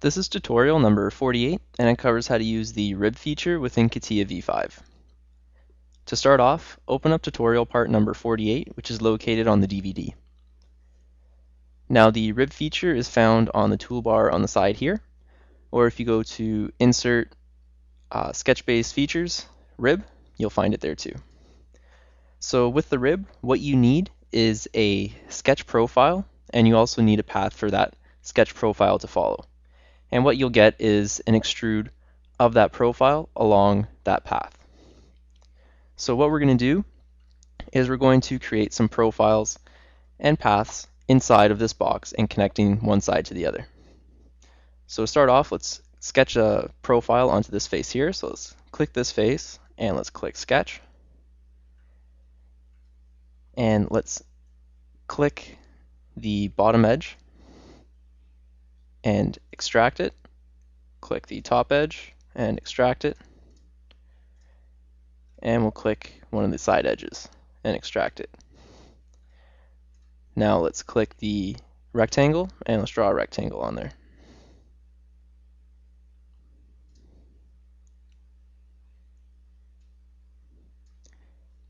This is tutorial number 48, and it covers how to use the rib feature within CATIA v5. To start off, open up tutorial part number 48, which is located on the DVD. Now the rib feature is found on the toolbar on the side here, or if you go to Insert, Sketch-Based Features, Rib, you'll find it there too. So with the rib, what you need is a sketch profile, and you also need a path for that sketch profile to follow. And what you'll get is an extrude of that profile along that path. So what we're going to do is we're going to create some profiles and paths inside of this box and connecting one side to the other. So to start off, let's sketch a profile onto this face here. So let's click this face and let's click Sketch. And let's click the bottom edge and extract it. Click the top edge and extract it. And we'll click one of the side edges and extract it. Now let's click the rectangle and let's draw a rectangle on there.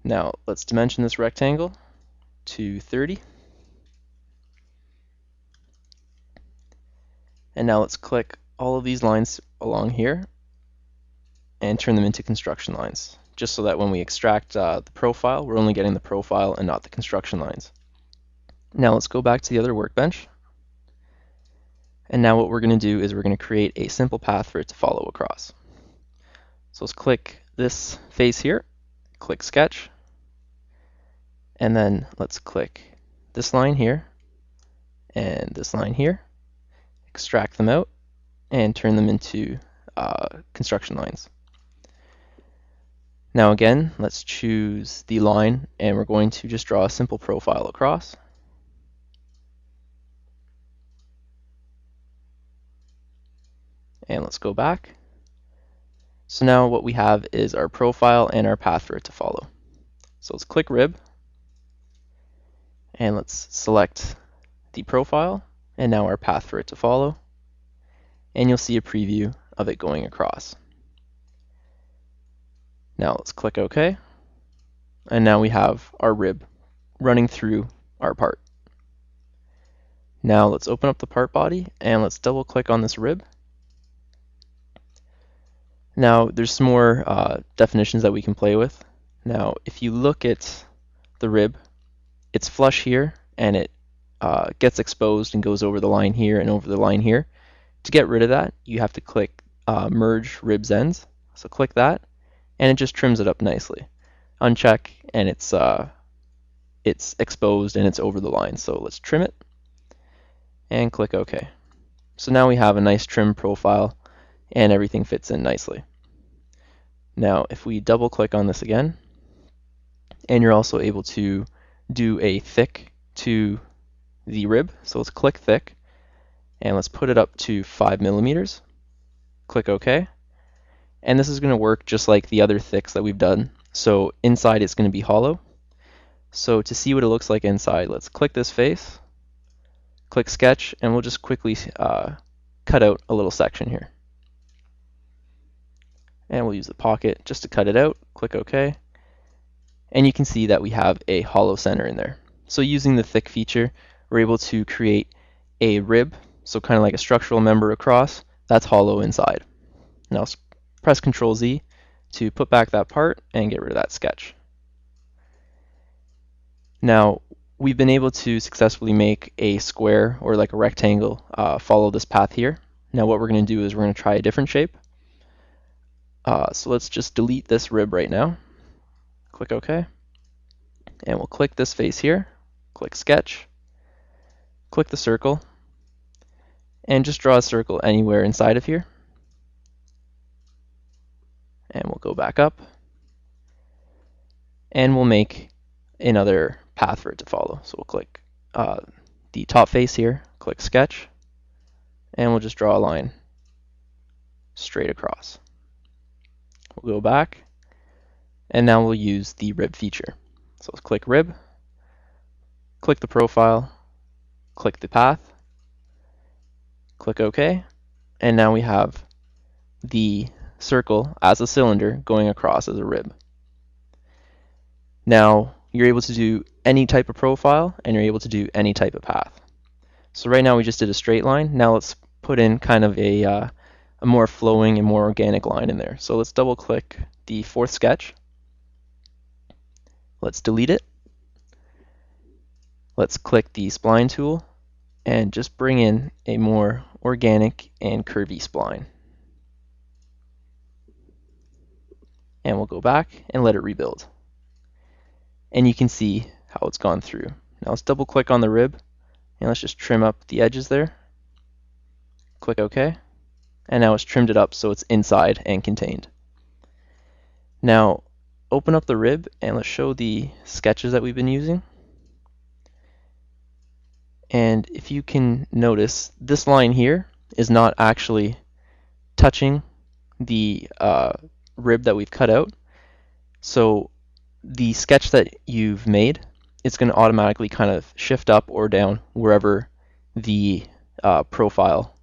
Now let's dimension this rectangle to 30. And now let's click all of these lines along here and turn them into construction lines, just so that when we extract the profile, we're only getting the profile and not the construction lines. Now let's go back to the other workbench. And now what we're going to do is we're going to create a simple path for it to follow across. So let's click this face here, click Sketch, and then let's click this line here and this line here, extract them out, and turn them into construction lines. Now again, let's choose the line, and we're going to just draw a simple profile across. And let's go back. So now what we have is our profile and our path for it to follow. So let's click Rib, and let's select the profile, and now our path for it to follow. And you'll see a preview of it going across. Now let's click OK, and now we have our rib running through our part. Now let's open up the part body and let's double click on this rib. Now there's some more definitions that we can play with. Now if you look at the rib, it's flush here and it gets exposed and goes over the line here and over the line here. To get rid of that, you have to click Merge Ribs Ends. So click that, and it just trims it up nicely. Uncheck, and it's exposed and it's over the line. So let's trim it, and click OK. So now we have a nice trim profile, and everything fits in nicely. Now if we double click on this again, and you're also able to do a thick to the rib. So let's click Thick, and let's put it up to 5 millimeters. Click OK. And this is going to work just like the other thicks that we've done. So inside it's going to be hollow. So to see what it looks like inside, let's click this face, click Sketch, and we'll just quickly cut out a little section here. And we'll use the pocket just to cut it out. Click OK. And you can see that we have a hollow center in there. So using the thick feature, we're able to create a rib, so kind of like a structural member across, that's hollow inside. Now press Ctrl Z to put back that part and get rid of that sketch. Now we've been able to successfully make a square or like a rectangle follow this path here. Now what we're going to do is we're going to try a different shape. So let's just delete this rib right now. Click OK. And we'll click this face here, click Sketch, click the circle, and just draw a circle anywhere inside of here. And we'll go back up, and we'll make another path for it to follow. So we'll click the top face here, click Sketch, and we'll just draw a line straight across. We'll go back, and now we'll use the rib feature. So let's click Rib, click the profile, click the path, click OK, and now we have the circle as a cylinder going across as a rib. Now you're able to do any type of profile, and you're able to do any type of path. So right now we just did a straight line. Now let's put in kind of a more flowing and more organic line in there. So let's double click the fourth sketch. Let's delete it. Let's click the spline tool and just bring in a more organic and curvy spline. And we'll go back and let it rebuild. And you can see how it's gone through. Now let's double click on the rib and let's just trim up the edges there. Click OK. And now it's trimmed it up so it's inside and contained. Now open up the rib and let's show the sketches that we've been using. And if you can notice, this line here is not actually touching the rib that we've cut out. So the sketch that you've made, it's going to automatically kind of shift up or down wherever the profile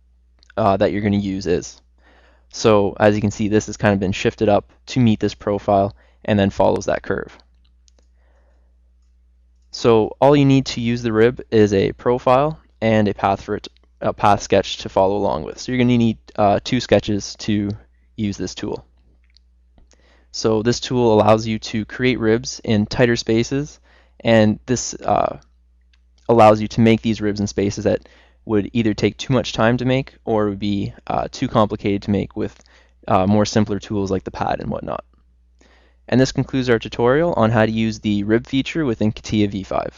that you're going to use is. So as you can see, this has kind of been shifted up to meet this profile and then follows that curve. So all you need to use the rib is a profile and a path sketch to follow along with. So you're going to need two sketches to use this tool. So this tool allows you to create ribs in tighter spaces, and this allows you to make these ribs in spaces that would either take too much time to make or would be too complicated to make with more simpler tools like the pad and whatnot. And this concludes our tutorial on how to use the rib feature within CATIA v5.